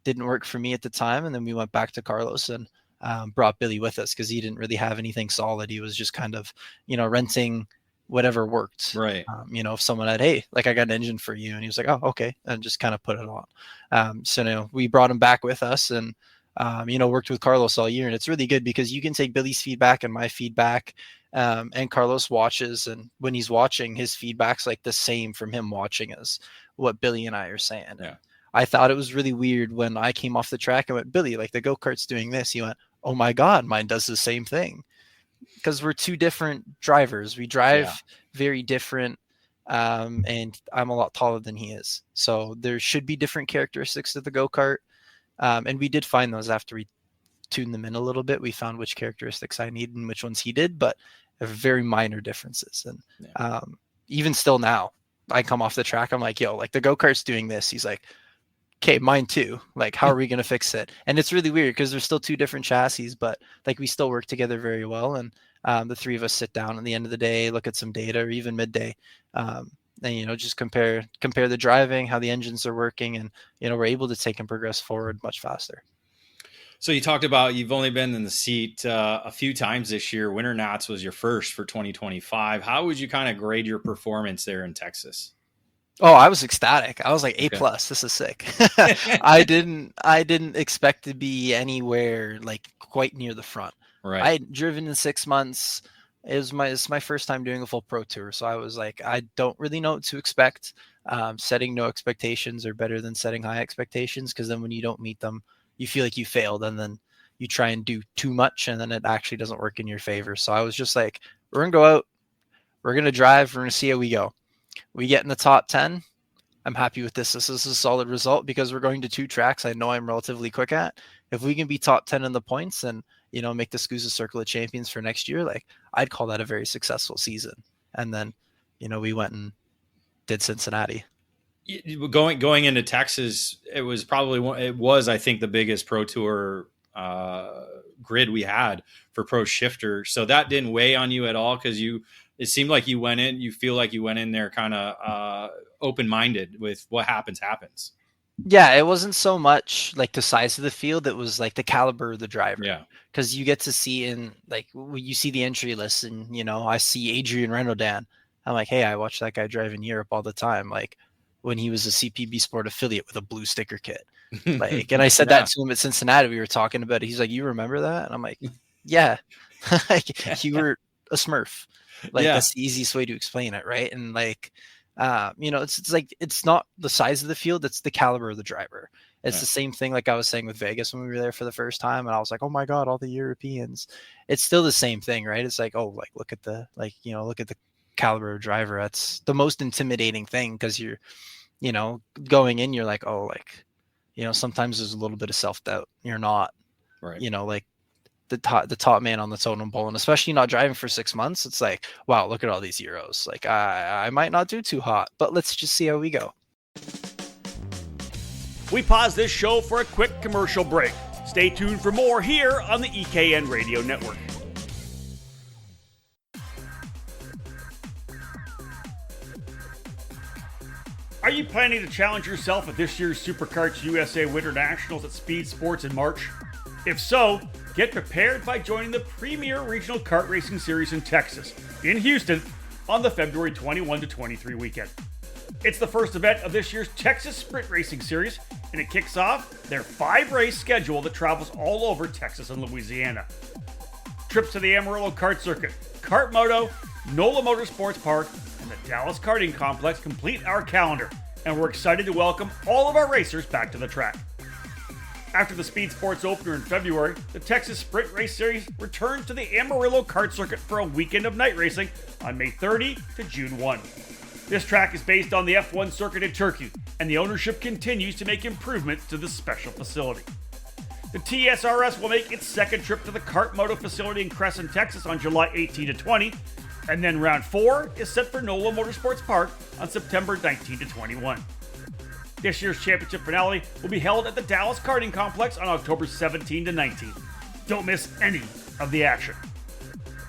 didn't work for me at the time. And then we went back to Carlos and brought Billy with us because he didn't really have anything solid. He was just kind of, renting whatever worked. Right. If someone had, hey, like I got an engine for you, and he was like, oh, okay, and just kind of put it on. So we brought him back with us and worked with Carlos all year, and it's really good because you can take Billy's feedback and my feedback, and Carlos watches, and when he's watching, his feedback's like the same from him watching as what Billy and I are saying. Yeah. I thought it was really weird when I came off the track and went, Billy, like the go-kart's doing this. He went, oh my God, mine does the same thing. Because we're two different drivers. We drive very different, and I'm a lot taller than he is. So there should be different characteristics to the go-kart. And we did find those after we tuned them in a little bit. We found which characteristics I need and which ones he did, but very minor differences. And even still now, I come off the track, I'm like, yo, like the go-kart's doing this. He's like, okay, mine too. Like, how are we going to fix it? And it's really weird because there's still two different chassis, but like we still work together very well. And the three of us sit down at the end of the day, look at some data or even midday, and, just compare the driving, how the engines are working. And, we're able to take and progress forward much faster. So you talked about you've only been in the seat a few times this year. Winter Nats was your first for 2025. How would you kind of grade your performance there in Texas? Oh, I was ecstatic. I was like, A+, this is sick. I didn't expect to be anywhere like quite near the front. Right. I had driven in 6 months. It's my first time doing a full pro tour. So I was like, I don't really know what to expect. Setting no expectations are better than setting high expectations. Cause then when you don't meet them, you feel like you failed and then you try and do too much and then it actually doesn't work in your favor. So I was just like, we're going to go out, we're going to drive, we're going to see how we go. We get in the top 10. I'm happy with this. This is a solid result because we're going to 2 tracks I know I'm relatively quick at. If we can be top 10 in the points and, make the SKUSA Circle of Champions for next year, like I'd call that a very successful season. And then, we went and did Cincinnati. Going into Texas, it was I think the biggest pro tour grid we had for pro shifter. So that didn't weigh on you at all because you it seemed like you feel like you went in there kind of open-minded with what happens. Yeah, it wasn't so much like the size of the field. It was like the caliber of the driver. Yeah. Because you get to see when you see the entry list and, I see Adrian Renaudin. I'm like, hey, I watch that guy drive in Europe all the time. Like when he was a CPB Sport affiliate with a blue sticker kit. Like, and I said that to him at Cincinnati. We were talking about it. He's like, you remember that? And I'm like, yeah, like you were a Smurf. Like that's the easiest way to explain it. Right. And like, it's like, it's not the size of the field. It's the caliber of the driver. It's the same thing. Like I was saying with Vegas when we were there for the first time, and I was like, oh my God, all the Europeans. It's still the same thing, right? It's like, oh, like, look at the caliber of driver. That's the most intimidating thing. Because you're, going in, you're like, oh, like, sometimes there's a little bit of self-doubt. You're not, right. Like the top man on the totem pole, and especially not driving for 6 months. It's like, wow, look at all these Euros. Like I might not do too hot, but let's just see how we go. We pause this show for a quick commercial break. Stay tuned for more here on the EKN Radio Network. Are you planning to challenge yourself at this year's SuperKarts USA Winter Nationals at Speed Sports in March? If so, get prepared by joining the premier regional kart racing series in Texas, in Houston, on the February 21 to 23 weekend. It's the first event of this year's Texas Sprint Racing Series, and it kicks off their 5-race schedule that travels all over Texas and Louisiana. Trips to the Amarillo Kart Circuit, Kart Moto, NOLA Motorsports Park, and the Dallas Karting Complex complete our calendar, and we're excited to welcome all of our racers back to the track. After the Speed Sports opener in February, the Texas Sprint Race Series returns to the Amarillo Kart Circuit for a weekend of night racing on May 30 to June 1. This track is based on the F1 circuit in Turkey, and the ownership continues to make improvements to this special facility. The TSRS will make its second trip to the Kart Moto facility in Crescent, Texas on July 18 to 20, and then round 4 is set for NOLA Motorsports Park on September 19 to 21. This year's championship finale will be held at the Dallas Karting Complex on October 17 to 19. Don't miss any of the action.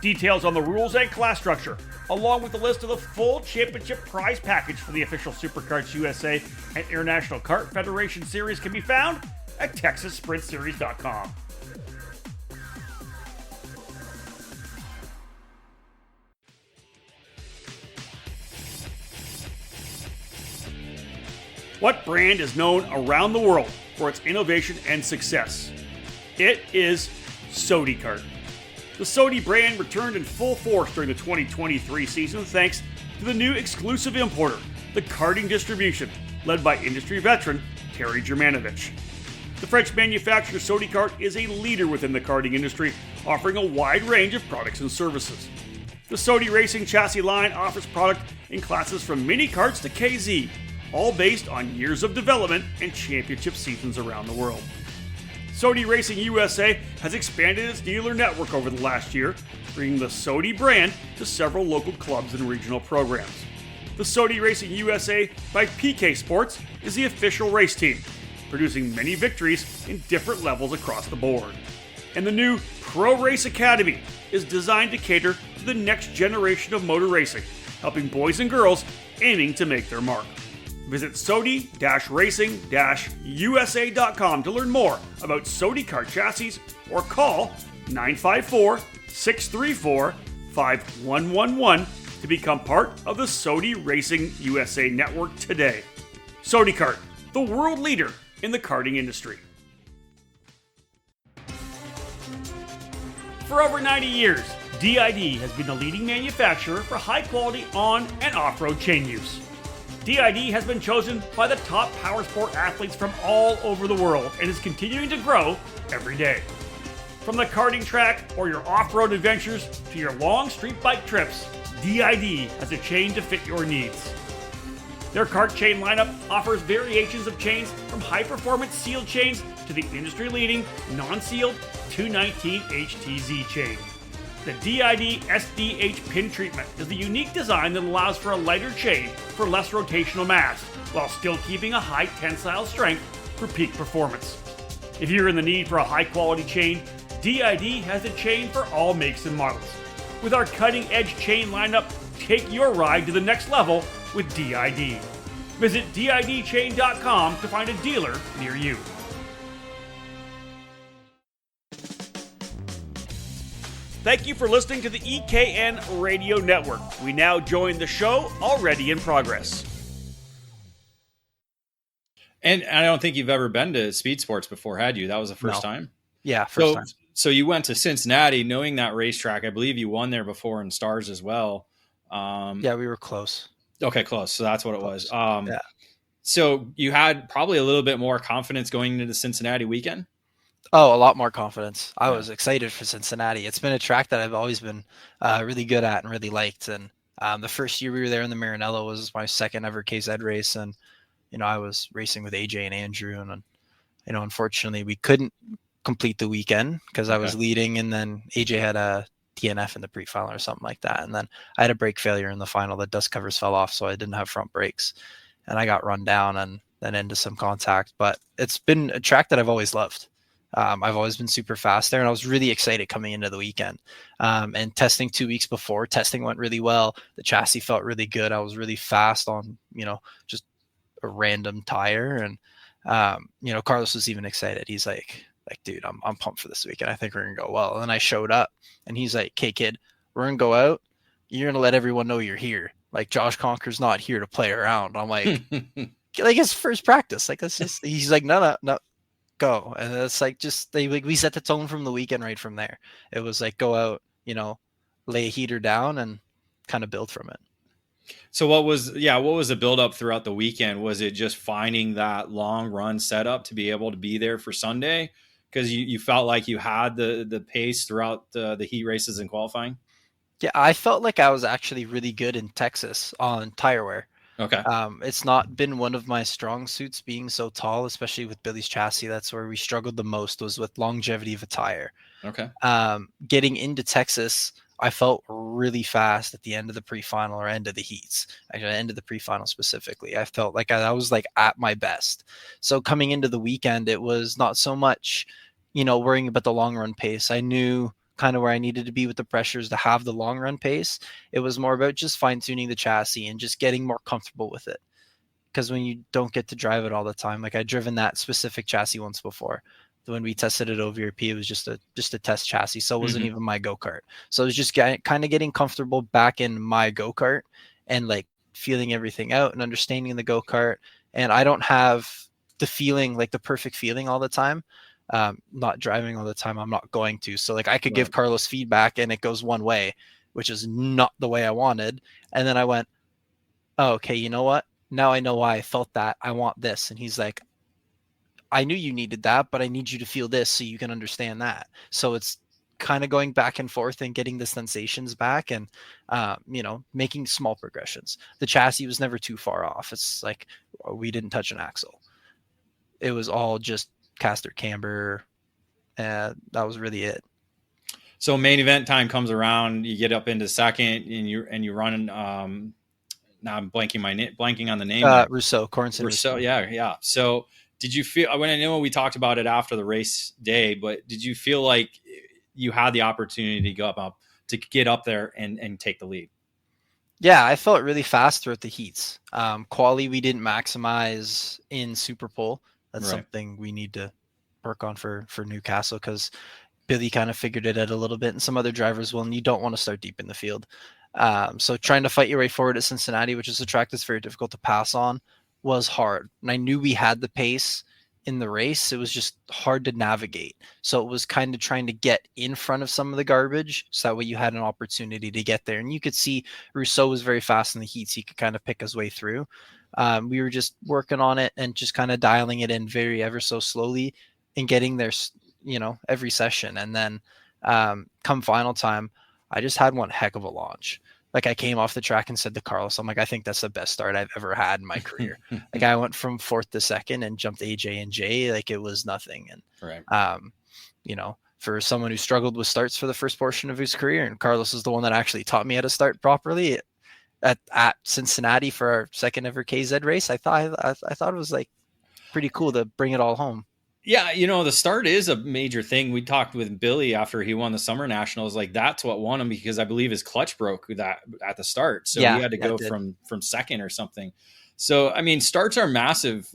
Details on the rules and class structure, along with the list of the full championship prize package for the official SuperKarts USA and International Kart Federation Series can be found at TexasSprintSeries.com. What brand is known around the world for its innovation and success? It is Sodi Kart. The Sodi brand returned in full force during the 2023 season thanks to the new exclusive importer, the Karting Distribution, led by industry veteran Terry Germanovich. The French manufacturer Sodi Kart is a leader within the karting industry, offering a wide range of products and services. The Sodi Racing chassis line offers product in classes from mini karts to KZ, all based on years of development and championship seasons around the world. Sodi Racing USA has expanded its dealer network over the last year, bringing the Sodi brand to several local clubs and regional programs. The Sodi Racing USA by PK Sports is the official race team, producing many victories in different levels across the board. And the new Pro Race Academy is designed to cater to the next generation of motor racing, helping boys and girls aiming to make their mark. Visit Sodi-Racing-USA.com to learn more about Sodi Kart chassis or call 954-634-5111 to become part of the Sodi Racing USA network today. Sodi Kart, the world leader in the karting industry. For over 90 years, DID has been the leading manufacturer for high-quality on- and off-road chain use. DID has been chosen by the top powersport athletes from all over the world and is continuing to grow every day. From the karting track or your off-road adventures to your long street bike trips, DID has a chain to fit your needs. Their kart chain lineup offers variations of chains from high-performance sealed chains to the industry-leading non-sealed 219 HTZ chain. The DID SDH pin treatment is the unique design that allows for a lighter chain for less rotational mass, while still keeping a high tensile strength for peak performance. If you're in the need for a high-quality chain, DID has a chain for all makes and models. With our cutting-edge chain lineup, take your ride to the next level with DID. Visit didchain.com to find a dealer near you. Thank you for listening to the EKN Radio Network. We now join the show already in progress. And I don't think you've ever been to Speed Sports before, had you? That was the first time? Yeah, first time. So you went to Cincinnati knowing that racetrack. I believe you won there before in Stars as well. Yeah, we were close. Okay, close. So that's what it was. Yeah. So you had probably a little bit more confidence going into the Cincinnati weekend? Oh, a lot more confidence. I was excited for Cincinnati. It's been a track that I've always been really good at and really liked. And the first year we were there in the Maranello was my second ever KZ race. And, I was racing with AJ and Andrew. And, unfortunately we couldn't complete the weekend because I was leading. And then AJ had a DNF in the pre-final or something like that. And then I had a brake failure in the final. The dust covers fell off, so I didn't have front brakes. And I got run down and then into some contact. But it's been a track that I've always loved. I've always been super fast there, and I was really excited coming into the weekend. And testing 2 weeks before, testing went really well. The chassis felt really good. I was really fast on, just a random tire. And, Carlos was even excited. He's like, dude, I'm pumped for this weekend. I think we're going to go well. And then I showed up, and he's like, okay, kid, we're going to go out. You're going to let everyone know you're here. Like, Josh Conker's not here to play around. I'm like, like his first practice. Like, that's just, he's like, no, go. And it's like, we set the tone from the weekend right from there. It was like, go out, lay a heater down and kind of build from it. So what was the buildup throughout the weekend? Was it just finding that long run setup to be able to be there for Sunday? Because you felt like you had the pace throughout the heat races and qualifying? Yeah, I felt like I was actually really good in Texas on tire wear. Okay. It's not been one of my strong suits being so tall, especially with Billy's chassis. That's where we struggled the most, was with longevity of a tire. Okay. Getting into Texas, I felt really fast at the end of the pre-final or end of the heats. Actually, end of the pre-final specifically. I felt like I was like at my best. So coming into the weekend, it was not so much, worrying about the long run pace. I knew kind of where I needed to be with the pressures to have the long run pace. It was more about just fine tuning the chassis and just getting more comfortable with it. Because when you don't get to drive it all the time, like I'd driven that specific chassis once before. When we tested it over ERP, it was just a test chassis. So it wasn't even my go-kart. So it was just kind of getting comfortable back in my go-kart and like feeling everything out and understanding the go-kart. And I don't have the feeling, like the perfect feeling all the time. Not driving all the time. I'm not going to. So like I could give Carlos feedback and it goes one way, which is not the way I wanted. And then I went, oh, okay, you know what? Now I know why I felt that. I want this. And he's like, I knew you needed that, but I need you to feel this so you can understand that. So it's kind of going back and forth and getting the sensations back and, making small progressions. The chassis was never too far off. It's like we didn't touch an axle. It was all just caster camber. That was really it. So main event time comes around, you get up into second and you run. Now I'm blanking on the name. Rousseau. Yeah. So did you feel, when I know we talked about it after the race day, but did you feel like you had the opportunity to get up there and take the lead? Yeah, I felt really fast throughout the heats. Quali, we didn't maximize in Super Pole. That's something we need to work on for Newcastle, because Billy kind of figured it out a little bit, and some other drivers will, and you don't want to start deep in the field. So trying to fight your way forward at Cincinnati, which is a track that's very difficult to pass on, was hard. And I knew we had the pace in the race. It was just hard to navigate. So it was kind of trying to get in front of some of the garbage, so that way you had an opportunity to get there. And you could see Rousseau was very fast in the heats. He could kind of pick his way through. We were just working on it and just kind of dialing it in ever so slowly and getting there, every session. And then come final time, I just had one heck of a launch. Like I came off the track and said to Carlos, I'm like, I think that's the best start I've ever had in my career. Like I went from fourth to second and jumped AJ and Jay like it was nothing. And, for someone who struggled with starts for the first portion of his career, and Carlos is the one that actually taught me how to start properly at Cincinnati for our second ever KZ race, I thought it was like pretty cool to bring it all home. Yeah, the start is a major thing. We talked with Billy after he won the Summer Nationals. Like that's what won him because I believe his clutch broke that at the start, so he Yeah, had to yeah, it go did. from second or something. So I mean, starts are massive,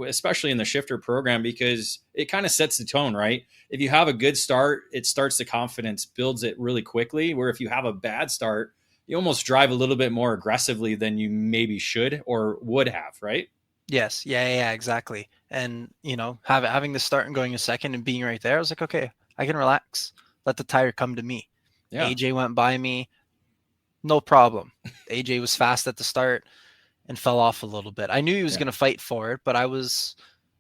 especially in the shifter program because it kind of sets the tone, right? If you have a good start, it starts the confidence, builds it really quickly. Where if you have a bad start, you almost drive a little bit more aggressively than you maybe should or would have, right? Yes. Yeah, exactly. And, having the start and going a second and being right there, I was like, okay, I can relax. Let the tire come to me. Yeah. AJ went by me. No problem. AJ was fast at the start and fell off a little bit. I knew he was Yeah. going to fight for it, but I was,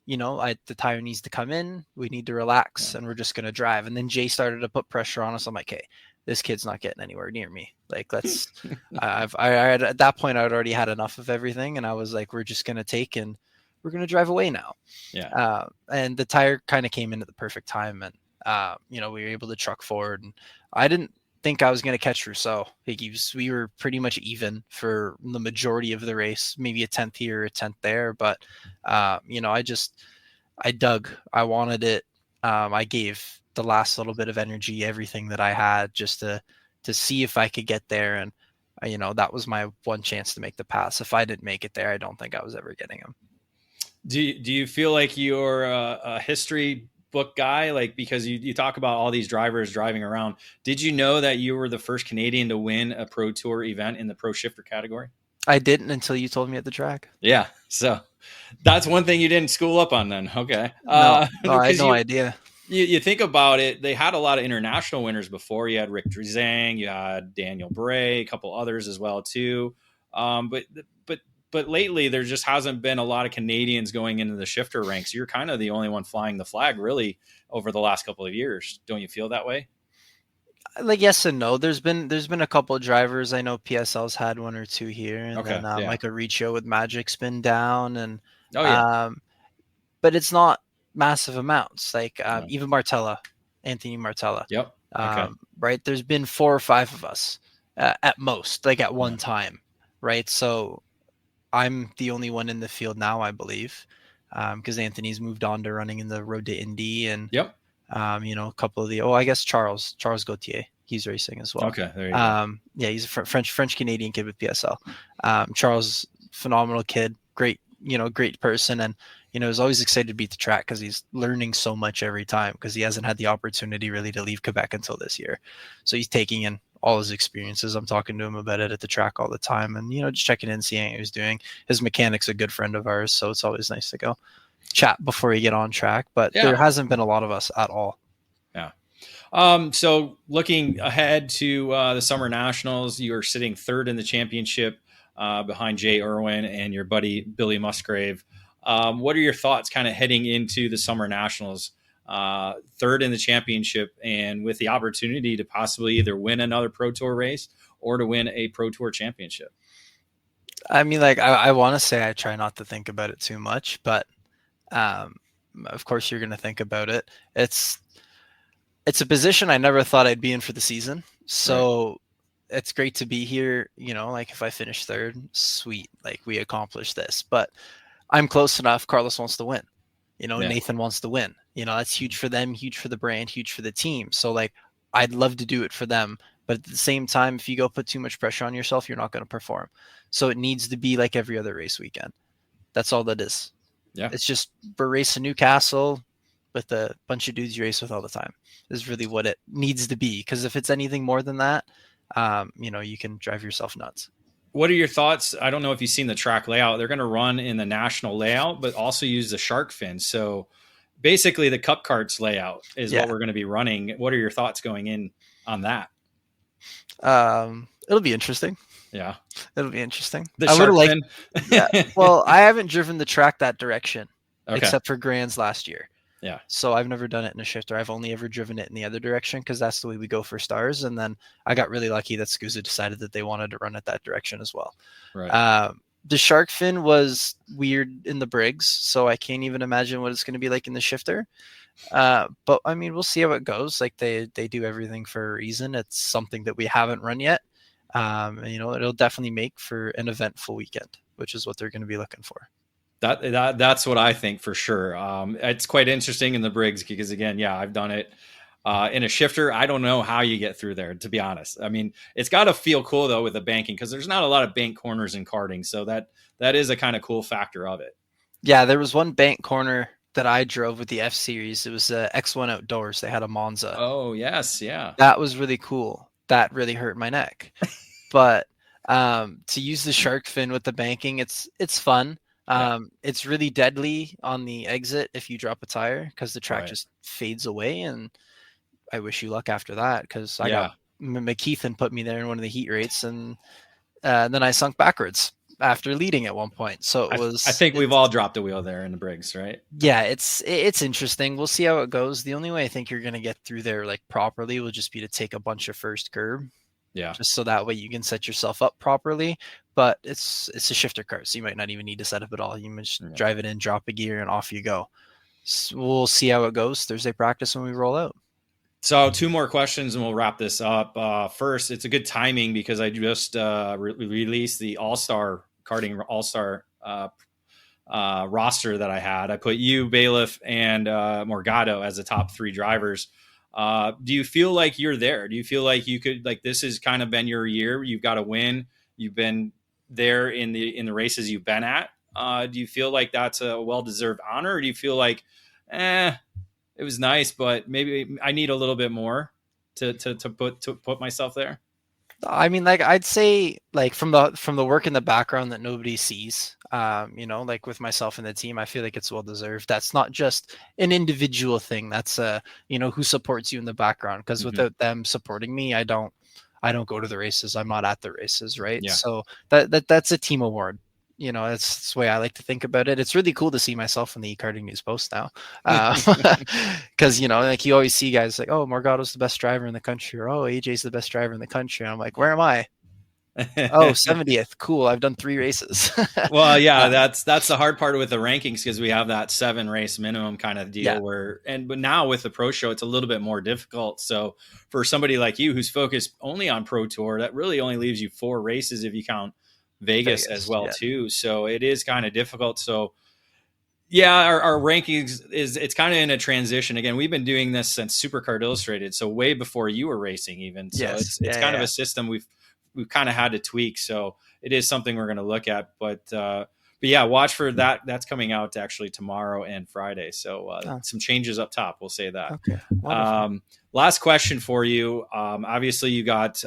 the tire needs to come in. We need to relax and we're just going to drive. And then Jay started to put pressure on us. I'm like, hey, this kid's not getting anywhere near me. Like, I had, at that point, I'd already had enough of everything. And I was like, we're just going to take and we're going to drive away now. Yeah. And the tire kind of came in at the perfect time. And, we were able to truck forward. And I didn't think I was going to catch Rousseau. We were pretty much even for the majority of the race, maybe a 10th here, a 10th there. But, I dug, I wanted it. I gave the last little bit of energy, everything that I had just to see if I could get there. And, that was my one chance to make the pass. If I didn't make it there, I don't think I was ever getting him. Do you feel like you're a history book guy? Like, because you talk about all these drivers driving around. Did you know that you were the first Canadian to win a Pro Tour event in the Pro Shifter category? I didn't until you told me at the track. Yeah. So that's one thing you didn't school up on then. Okay. No, I had no idea. You think about it, they had a lot of international winners before. You had Rick Drizang, you had Daniel Bray, a couple others as well too. But lately there just hasn't been a lot of Canadians going into the shifter ranks. You're kind of the only one flying the flag really over the last couple of years. Don't you feel that way? Like, yes and no. There's been a couple of drivers. I know PSL's had one or two here, and Okay, then yeah. like a Riccio with Magic's been down, and Oh yeah. but it's not massive amounts. Like No. even Martella, Anthony Martella. Yep. Okay. Right. There's been 4 or 5 of us at most, like at one time. Right. So I'm the only one in the field now, I believe, because Anthony's moved on to running in the Road to Indy, and Yep. a couple of I guess Charles Gauthier, he's racing as well. Okay, there you go. Yeah, he's a French Canadian kid with PSL. Charles, phenomenal kid, great person, and is always excited to beat the track because he's learning so much every time because he hasn't had the opportunity really to leave Quebec until this year. So he's taking in all his experiences. I'm talking to him about it at the track all the time, and just checking in, seeing how he's doing. His mechanic's a good friend of ours, so it's always nice to go chat before you get on track. But there hasn't been a lot of us at all. Yeah. So looking ahead to the Summer Nationals, you are sitting third in the championship behind Jay Irwin and your buddy Billy Musgrave. What are your thoughts kind of heading into the Summer Nationals? Third in the championship and with the opportunity to possibly either win another Pro Tour race or to win a Pro Tour championship. I mean, like, I want to say I try not to think about it too much, but of course you're going to think about it. It's a position I never thought I'd be in for the season. So right. It's great to be here. Like if I finish third, sweet, like we accomplished this, but I'm close enough. Carlos wants to win, Nathan wants to win, that's huge for them, huge for the brand, huge for the team. So like, I'd love to do it for them. But at the same time, if you go put too much pressure on yourself, you're not going to perform. So it needs to be like every other race weekend. That's all that is. Yeah. It's just we're racing Newcastle with a bunch of dudes you race with all the time is really what it needs to be. Because if it's anything more than that, you can drive yourself nuts. What are your thoughts? I don't know if you've seen the track layout. They're going to run in the national layout, but also use the shark fin. So basically the Cup Karts layout is what we're going to be running. What are your thoughts going in on that? It'll be interesting. Yeah. It'll be interesting. The shark fin? Yeah. Well, I haven't driven the track that direction except for Grands last year. Yeah. So I've never done it in a shifter. I've only ever driven it in the other direction because that's the way we go for stars. And then I got really lucky that SKUSA decided that they wanted to run it that direction as well. Right. The shark fin was weird in the Briggs, so I can't even imagine what it's going to be like in the shifter. But I mean, we'll see how it goes. Like they do everything for a reason. It's something that we haven't run yet. And, it'll definitely make for an eventful weekend, which is what they're going to be looking for. That's what I think for sure. It's quite interesting in the Briggs because, again, yeah, I've done it in a shifter. I don't know how you get through there, to be honest. I mean, it's got to feel cool though with the banking, because there's not a lot of bank corners in karting, so that is a kind of cool factor of it. Yeah, there was one bank corner that I drove with the F Series. It was X1 Outdoors. They had a Monza. Oh yes, yeah. That was really cool. That really hurt my neck. But to use the shark fin with the banking, it's fun. It's really deadly on the exit if you drop a tire, because the track just fades away, and I wish you luck after that, because I got McKeithen put me there in one of the heat rates, and then I sunk backwards after leading at one point. So I think we've all dropped a wheel there in the Briggs, right? Yeah, it's interesting. We'll see how it goes. The only way I think you're going to get through there like properly will just be to take a bunch of first curb. Yeah. Just so that way you can set yourself up properly. But it's a shifter kart, so you might not even need to set up at all. You can just drive it in, drop a gear, and off you go. So we'll see how it goes Thursday practice when we roll out. So 2 more questions and we'll wrap this up. First, it's a good timing because I just released the All-Star Karting All-Star roster that I had. I put you, Bailiff, and Morgado as the top 3 drivers. Do you feel like you're there? Do you feel like you could, like, this has kind of been your year? You've got to win. You've been there in the races you've been at. Do you feel like that's a well-deserved honor, or do you feel like, it was nice, but maybe I need a little bit more to put myself there? I mean, like, I'd say, like, from the work in the background that nobody sees, like with myself and the team, I feel like it's well deserved. That's not just an individual thing. That's who supports you in the background. Because without them supporting me, I don't go to the races. I'm not at the races, right? Yeah. So that's a team award. That's the way I like to think about it. It's really cool to see myself in the e-karting news post now. Because, like, you always see guys like, oh, Morgado's the best driver in the country, or, oh, AJ's the best driver in the country. And I'm like, where am I? Oh, 70th. Cool. I've done 3 races. Well, yeah, that's the hard part with the rankings, because we have that 7 race minimum kind of deal but now with the pro show, it's a little bit more difficult. So for somebody like you who's focused only on Pro Tour, that really only leaves you 4 races if you count Vegas as well too. So it is kind of difficult. So yeah, our rankings it's kind of in a transition. Again, we've been doing this since Supercard Illustrated, so way before you were racing even. So it's kind of a system we've kind of had to tweak. So it is something we're going to look at, but yeah, watch for that. That's coming out actually tomorrow and Friday. So some changes up top, we'll say that. Okay. Last question for you. Obviously you got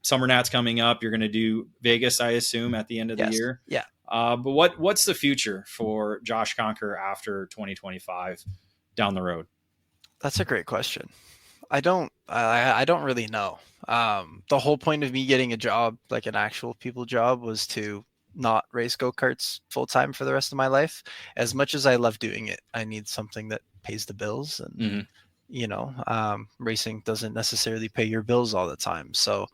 Summer Nats coming up. You're going to do Vegas, I assume, at the end of the year. Yeah. But what's the future for Josh Conker after 2025 down the road? That's a great question. I don't really know. The whole point of me getting a job, like an actual people job, was to not race go-karts full time for the rest of my life. As much as I love doing it, I need something that pays the bills, and racing doesn't necessarily pay your bills all the time. So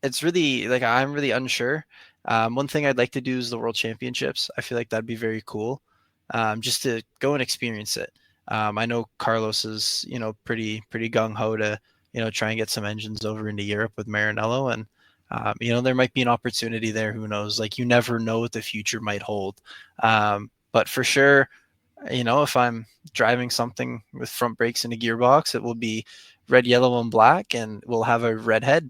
it's really, like, I'm really unsure. One thing I'd like to do is the World Championships. I feel like that'd be very cool, just to go and experience it. I know Carblos is, pretty gung-ho to, try and get some engines over into Europe with Maranello. And, there might be an opportunity there. Who knows? Like, you never know what the future might hold. But for sure, if I'm driving something with front brakes and a gearbox, it will be red, yellow, and black, and we'll have a red head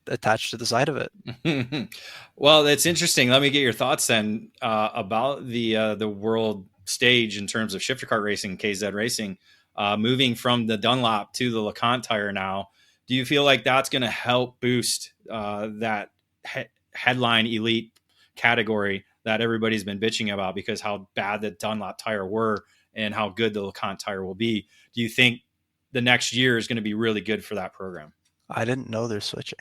attached to the side of it. Well, that's interesting. Let me get your thoughts then about the world stage in terms of shifter kart racing, KZ Racing, moving from the Dunlop to the LeConte tire now. Do you feel like that's going to help boost that headline elite category that everybody's been bitching about, because how bad the Dunlop tire were and how good the LeConte tire will be? Do you think the next year is going to be really good for that program? I didn't know they're switching.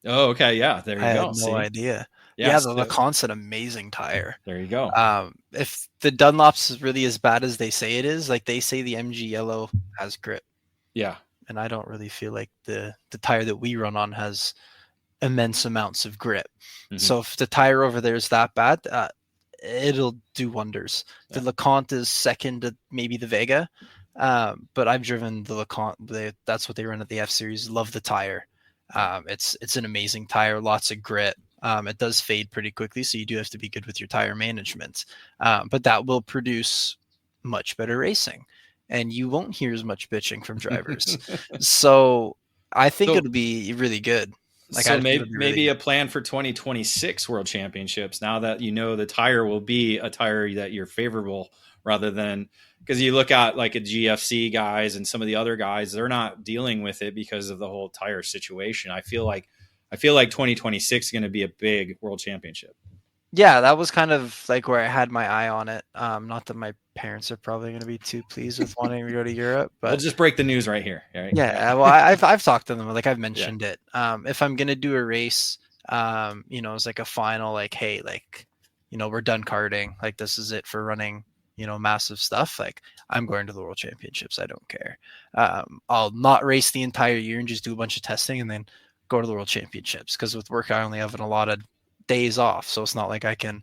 Oh, okay. Yeah. There you go. I had no idea. Yeah, the LeConte's an amazing tire. There you go. If the Dunlop's is really as bad as they say it is, like, they say the MG Yellow has grip. Yeah. And I don't really feel like the tire that we run on has immense amounts of grip. Mm-hmm. So if the tire over there is that bad, it'll do wonders. Yeah. The LeConte is second to maybe the Vega, but I've driven the LeConte. That's what they run at the F Series. Love the tire. It's an amazing tire, lots of grit. It does fade pretty quickly, so you do have to be good with your tire management. But that will produce much better racing, and you won't hear as much bitching from drivers. So I think So- it'll be really good. I so think maybe it'll be really a plan for 2026 World Championships. Now that you know the tire will be a tire that you're favorable, rather than, because you look at like a GFC guys and some of the other guys, they're not dealing with it because of the whole tire situation. I feel like 2026 is going to be a big World Championship. Yeah, that was kind of like where I had my eye on it. Not that my parents are probably going to be too pleased with wanting to go to Europe, but We'll just break the news right here. Right? yeah, well, I've talked to them, like I've mentioned it. If I'm gonna do a race, it's like a final, like, hey, like, we're done karting, like this is it for running, massive stuff. Like I'm going to the World Championships. I don't care. I'll not race the entire year and just do a bunch of testing and then go to the World Championships, because with work I only have an allotted days off, so it's not like I can,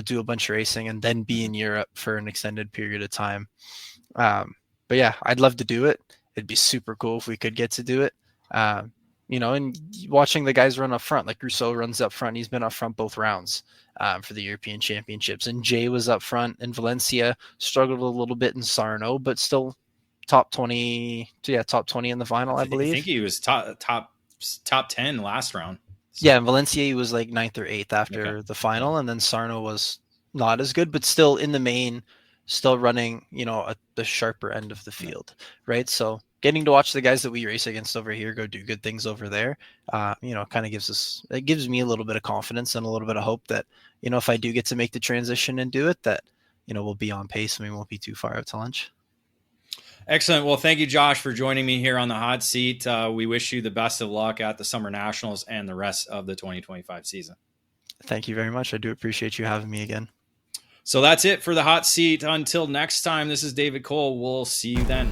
do a bunch of racing and then be in Europe for an extended period of time. But yeah, I'd love to do it. It'd be super cool if we could get to do it. And watching the guys run up front, like Rousseau runs up front. He's been up front both rounds for the European Championships. And Jay was up front in Valencia, struggled a little bit in Sarno, but still top 20 in the final, I believe. I think he was top 10 last round. So. Yeah, in Valencia he was like 9th or 8th after the final, and then Sarno was not as good, but still in the main, still running, at the sharper end of the field, right? So getting to watch the guys that we race against over here go do good things over there, kind of gives me a little bit of confidence and a little bit of hope that, if I do get to make the transition and do it, that, we'll be on pace and we won't be too far out to lunch. Excellent. Well, thank you, Josh, for joining me here on the hot seat. We wish you the best of luck at the Summer Nationals and the rest of the 2025 season. Thank you very much. I do appreciate you having me again. So that's it for the hot seat. Until next time, this is David Cole. We'll see you then.